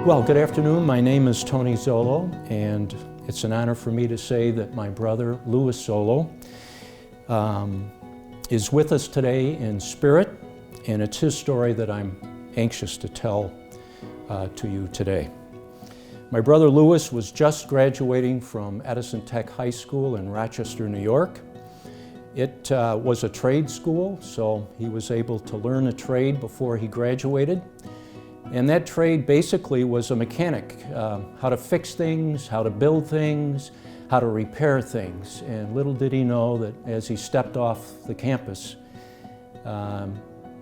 Well, good afternoon. My name is Tony Zollo, and it's an honor for me to say that my brother, Louis Zollo, is with us today in spirit, and it's his story that I'm anxious to tell to you today. My brother Louis was just graduating from Edison Tech High School in Rochester, New York. It was a trade school, so he was able to learn a trade before he graduated. And that trade basically was a mechanic, how to fix things, how to build things, how to repair things. And little did he know that as he stepped off the campus,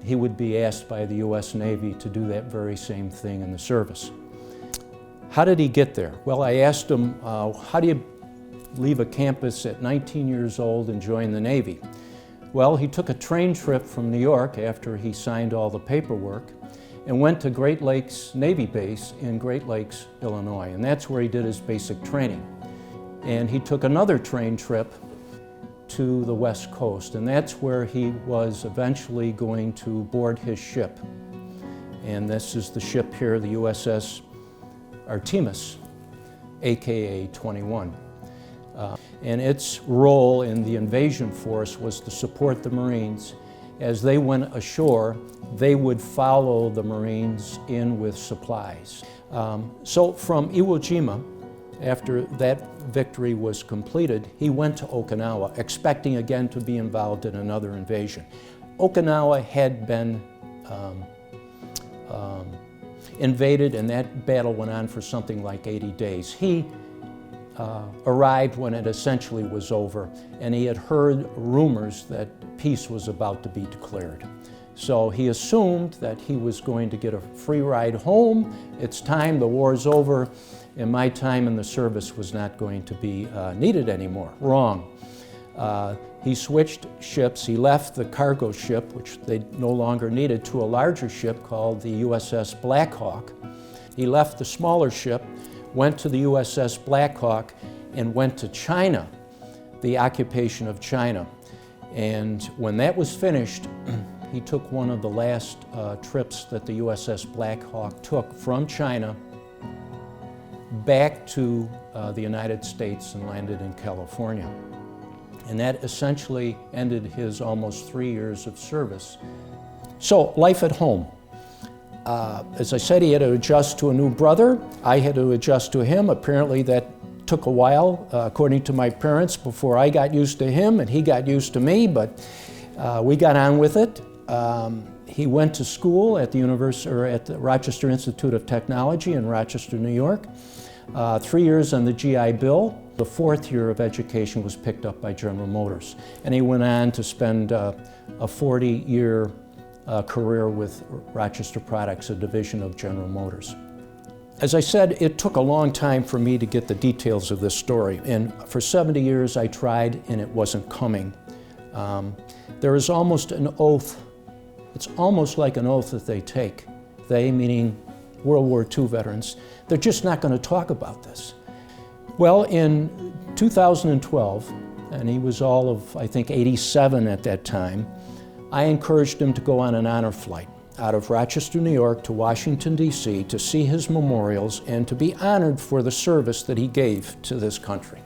he would be asked by the U.S. Navy to do that very same thing in the service. How did he get there? Well, I asked him, how do you leave a campus at 19 years old and join the Navy? Well, he took a train trip from New York after he signed all the paperwork and went to Great Lakes Navy Base in Great Lakes, Illinois. And that's where he did his basic training. And he took another train trip to the West Coast, and that's where he was eventually going to board his ship. And this is the ship here, the USS Artemis, aka 21. And its role in the invasion force was to support the Marines. As they went ashore, they would follow the Marines in with supplies. So from Iwo Jima, after that victory was completed, he went to Okinawa, expecting again to be involved in another invasion. Okinawa had been invaded, and that battle went on for something like 80 days. He arrived when it essentially was over, and he had heard rumors that peace was about to be declared. So he assumed that he was going to get a free ride home. It's time, the war's over, and my time in the service was not going to be needed anymore. Wrong. He switched ships. He left the cargo ship, which they no longer needed, to a larger ship called the USS Blackhawk. He left the smaller ship, went to the USS Blackhawk, and went to China, the occupation of China. And when that was finished, he took one of the last trips that the USS Blackhawk took from China back to the United States and landed in California. And that essentially ended his almost 3 years of service. So, life at home. As I said, he had to adjust to a new brother. I had to adjust to him. Apparently that took a while, according to my parents, before I got used to him and he got used to me, but we got on with it. He went to school at the Rochester Institute of Technology in Rochester, New York. 3 years on the GI Bill. The fourth year of education was picked up by General Motors, and he went on to spend a 40-year career with Rochester Products, a division of General Motors. As I said, it took a long time for me to get the details of this story, and for 70 years I tried and it wasn't coming. There is almost an oath, it's almost like an oath that they take. They, meaning World War II veterans, they're just not going to talk about this. Well, in 2012, and he was all of, I think, 87 at that time, I encouraged him to go on an honor flight out of Rochester, New York to Washington, D.C. to see his memorials and to be honored for the service that he gave to this country.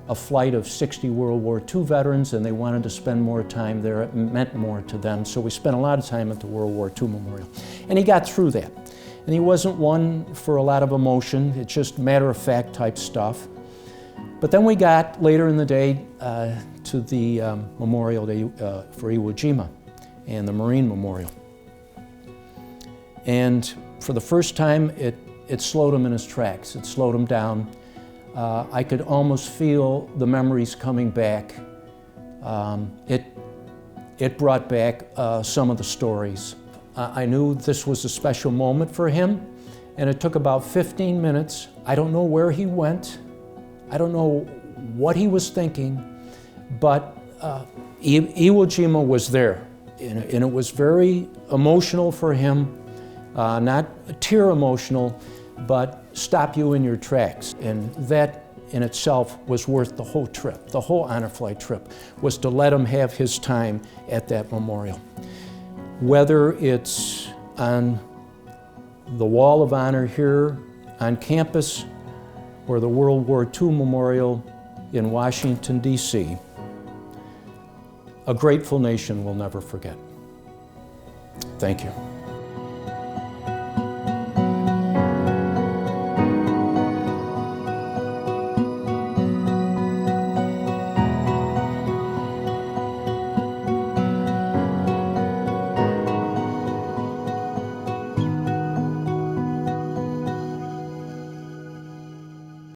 A flight of 60 World War II veterans, and they wanted to spend more time there. It meant more to them, so we spent a lot of time at the World War II Memorial. And he got through that. And he wasn't one for a lot of emotion. It's just matter-of-fact type stuff. But then we got, later in the day, to the memorial for Iwo Jima and the Marine Memorial. And for the first time, it slowed him in his tracks. It slowed him down. I could almost feel the memories coming back. It brought back some of the stories. I knew this was a special moment for him, and it took about 15 minutes. I don't know where he went. I don't know what he was thinking, but Iwo Jima was there, and it was very emotional for him, not tear emotional, but stop you in your tracks. And that in itself was worth the whole trip. The whole honor flight trip was to let him have his time at that memorial. Whether it's on the Wall of Honor here on campus or the World War II Memorial in Washington, D.C., a grateful nation will never forget. Thank you.